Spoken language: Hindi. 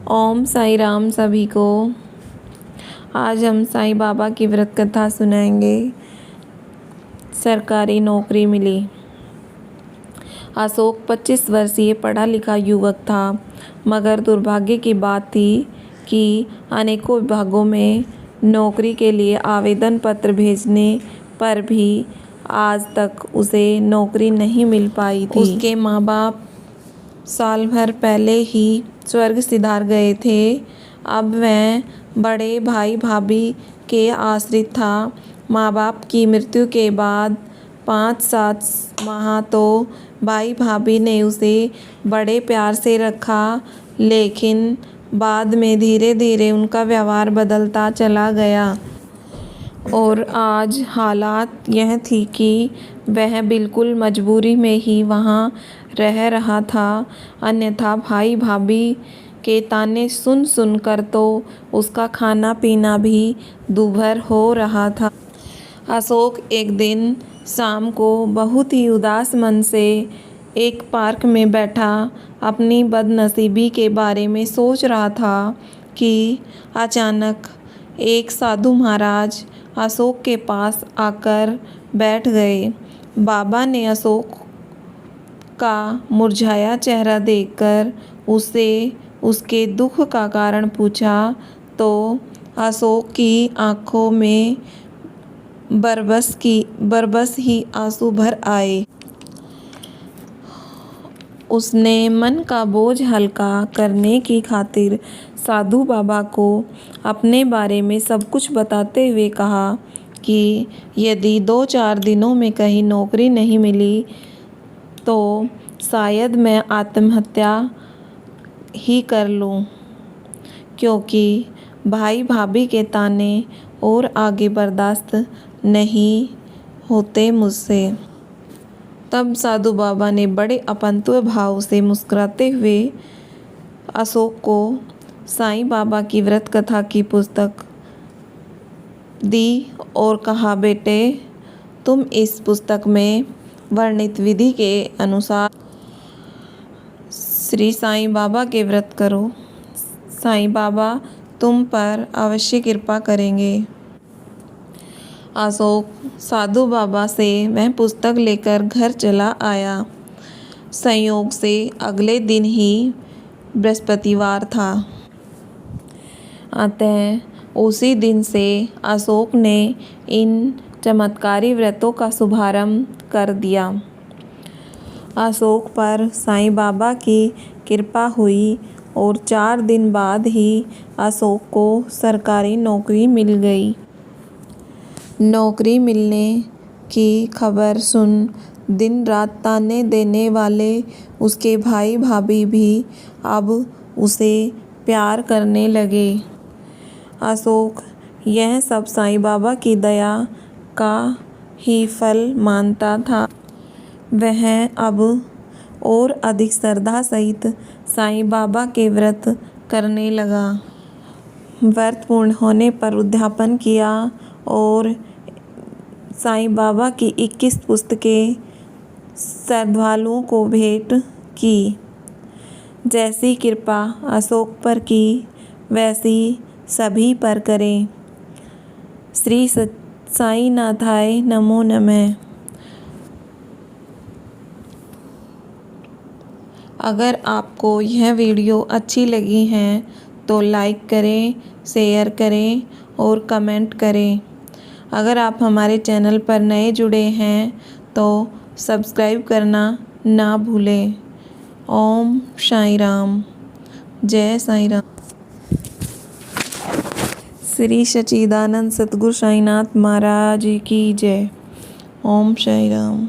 ओम साई राम सभी को। आज हम साईं बाबा की व्रत कथा सुनाएंगे। सरकारी नौकरी मिली। अशोक 25 वर्षीय पढ़ा लिखा युवक था, मगर दुर्भाग्य की बात थी कि अनेकों विभागों में नौकरी के लिए आवेदन पत्र भेजने पर भी आज तक उसे नौकरी नहीं मिल पाई थी। उसके माँ बाप साल भर पहले ही स्वर्ग सिधार गए थे। अब वह बड़े भाई भाभी के आश्रित था। माँ बाप की मृत्यु के बाद 5-7 माह तो भाई भाभी ने उसे बड़े प्यार से रखा, लेकिन बाद में धीरे धीरे उनका व्यवहार बदलता चला गया और आज हालात यह थी कि वह बिल्कुल मजबूरी में ही वहाँ रह रहा था। अन्यथा भाई भाभी के ताने सुन सुन कर तो उसका खाना पीना भी दूभर हो रहा था। अशोक एक दिन शाम को बहुत ही उदास मन से एक पार्क में बैठा अपनी बदनसीबी के बारे में सोच रहा था कि अचानक एक साधु महाराज अशोक के पास आकर बैठ गए। बाबा ने अशोक का मुरझाया चेहरा देखकर उससे उसके दुख का कारण पूछा तो अशोक की आंखों में बरबस ही आंसू भर आए। उसने मन का बोझ हल्का करने की खातिर साधु बाबा को अपने बारे में सब कुछ बताते हुए कहा कि यदि 2-4 दिनों में कहीं नौकरी नहीं मिली तो शायद मैं आत्महत्या ही कर लूं, क्योंकि भाई भाभी के ताने और आगे बर्दाश्त नहीं होते मुझसे। तब साधु बाबा ने बड़े अपंतुय भाव से मुस्कुराते हुए अशोक को साईं बाबा की व्रत कथा की पुस्तक दी और कहा, बेटे तुम इस पुस्तक में वर्णित विधि के अनुसार श्री साईं बाबा के व्रत करो। साईं बाबा तुम पर अवश्य कृपा करेंगे। अशोक साधु बाबा से वह पुस्तक लेकर घर चला आया। संयोग से अगले दिन ही बृहस्पतिवार था, अतः उसी दिन से अशोक ने इन चमत्कारी व्रतों का शुभारंभ कर दिया। अशोक पर साईं बाबा की कृपा हुई और 4 दिन बाद ही अशोक को सरकारी नौकरी मिल गई। नौकरी मिलने की खबर सुन दिन रात ताने देने वाले उसके भाई भाभी भी अब उसे प्यार करने लगे। अशोक यह सब साईं बाबा की दया का ही फल मानता था। वह अब और अधिक श्रद्धा सहित साईं बाबा के व्रत करने लगा। व्रत पूर्ण होने पर उद्यापन किया और साईं बाबा की 21 पुस्तकें श्रद्धालुओं को भेंट की। जैसी कृपा अशोक पर की वैसी सभी पर करें। श्री साईं नाथाय नमो नमः। अगर आपको यह वीडियो अच्छी लगी है तो लाइक करें, शेयर करें और कमेंट करें। अगर आप हमारे चैनल पर नए जुड़े हैं तो सब्सक्राइब करना ना भूलें। ओम साईं राम। जय साईं राम। श्री सच्चिदानंद सतगुरु साईनाथ महाराज की जय। ओम साईं राम।